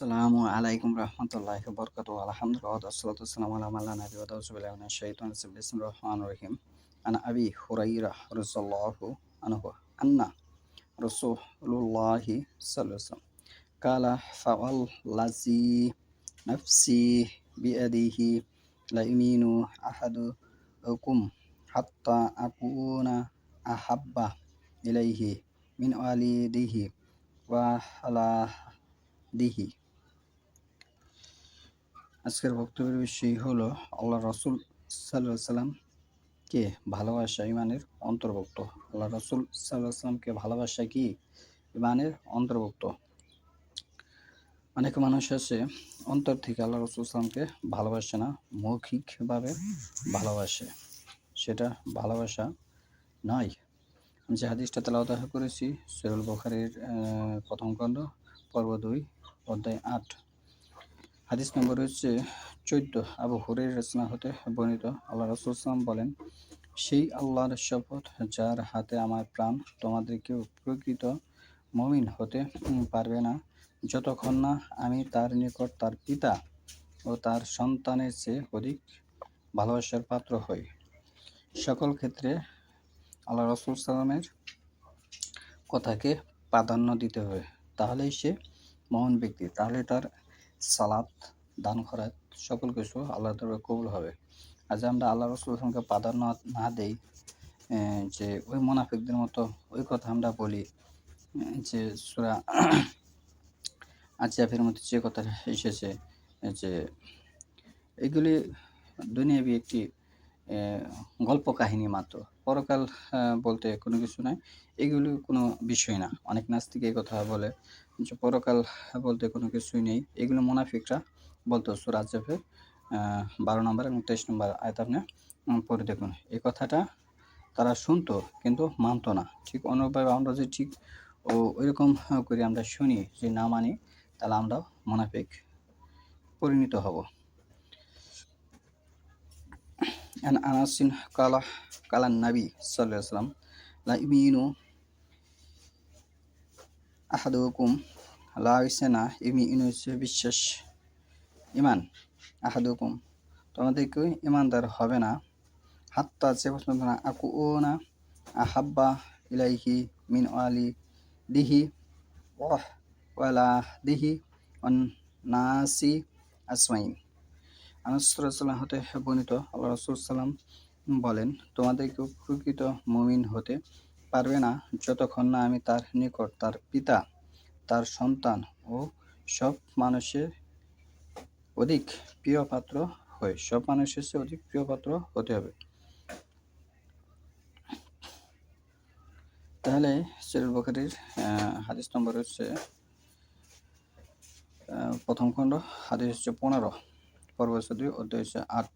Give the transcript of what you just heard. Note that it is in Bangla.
আসসালামু আলাইকুম রহমতুল্লাহি ওয়া বারাকাতুহু। আলহামদুলিল্লাহ ওয়াসসালাতু ওয়াসসালামু আলা মান লা নাবিয়্যা বা'দাহু। আউযু বিল্লাহি মিনাশ শাইতানির রাজিম। বিসমিল্লাহির রহমানির রহিম। আন আবি হুরায়রা রাদিয়াল্লাহু আনহু আন্না রাসূলুল্লাহি সাল্লাল্লাহু আলাইহি ওয়াসাল্লাম ক্বালা ফাওয়াল্লাযী নাফসি বিয়াদিহি লা ইউমিনু আহাদুকুম হাত্তা আকুনা আহাব্বা ইলাইহি মিন ওয়ালিদিহি ওয়া ওয়ালাদিহি। আজকের বক্তব্যের বিষয় হলো আল্লাহ রসুল সাল্লাল্লাহু আলাইহি সাল্লামকে ভালোবাসা ইমানের অন্তর্ভুক্ত। আল্লাহ রসুল সাল্লাল্লাহু আলাইহি সাল্লামকে ভালোবাসা কি ইমানের অন্তর্ভুক্ত। অনেক মানুষ আছে অন্তর থেকে আল্লাহ রসুল সাল্লামকে ভালোবাসে না, মৌখিকভাবে ভালোবাসে, সেটা ভালোবাসা নয়। আমি যে হাদিসটা তেলাওয়াত করেছি সহিহ বুখারীর প্রথম খণ্ড পর্ব 2 অধ্যায় 8, হাদিস নম্বর হচ্ছে 14। আবু হুরায়রা রাদিয়াল্লাহু হতে বর্ণিত, আল্লাহ রাসূল সাল্লাল্লাহু আলাইহি বলেন, সেই আল্লাহর শপথ যার হাতে আমার প্রাণ, তোমাদের কেউ প্রকৃত মুমিন হতে পারবে না যতক্ষণ না আমি তার নিকট তার পিতা ও তার সন্তানের চেয়ে অধিক ভালোবাসার পাত্র হই। সকল ক্ষেত্রে আল্লাহ রাসূল সাল্লামের কথাকে প্রাধান্য দিতে হবে, তাহলেই সে মহান ব্যক্তি, তাহলে তার সালাত, দান খয়রাত সকল কিছু আল্লাহর দরবারে কবুল হবে। আর যে আমরা আল্লাহ রাসূল সাল্লাল্লাহু আলাইহি ওয়াসাল্লামকে প্রাধান্য না দেই, যে ওই মুনাফিকদের মতো ওই কথা আমরা বলি, যে সূরা আরযাফের মধ্যে যে কথা এসেছে, যে এগুলি দুনিয়াবি একটি গল্প কাহিনী মাত্র, পরকাল বলতে কোনো কিছু নাই, এগুলি কোনো বিষয় না। অনেক নাস্তিক এই কথা বলে যে পরকাল বলতে কোনো কিছুই নেই, এগুলো মুনাফিকরা বলতো। সূরা আরযাফের 12 নম্বর এবং 23 নম্বর আয়াত আপনি পড়ে দেখুন। এই কথাটা তারা শুনতো কিন্তু মানতো না। ঠিক অনুরূপভাবে আমরা যে ঠিক ওইরকম করে আমরা শুনি, যে না মানি, তাহলে আমরাও মুনাফিক পরিণত হব। আন আনাসিন কালান নবী সাল্লাল্লাহু আলাইহি ওয়াসাল্লাম লা ইউমিনু আহাদুকুম, লা হইছে না, ইউমিনু হচ্ছে বিশ্বাস, ইমান, আহাদুকুম তোমাদের কেউ ইমানদার হবে না, হাত্তা যে পর্যন্ত না আকুনা আহাব্বা ইলাইহি মিন ওয়ালিদিহি ওয়া ওয়ালাদিহি ওয়ান নাসি আজমাইন। আনাস রাদিয়াল্লাহু হতে বর্ণিত, আল্লাহ রাসূল সাল্লাম বলেন, তোমাদের কেউ প্রকৃত মুমিন হতে পারবে না যতক্ষণ না আমি তার নিকট তার পিতা, তার সন্তান ও সব মানুষের অধিক প্রিয় পাত্র হই। সব মানুষের চেয়ে অধিক প্রিয় পাত্র হতে হবে। তাহলে সহিহ বুখারীর হাদিস নম্বর হচ্ছে প্রথম খণ্ড, হাদিস হচ্ছে 15, পর্ব 2 অধ্যায় হচ্ছে 8।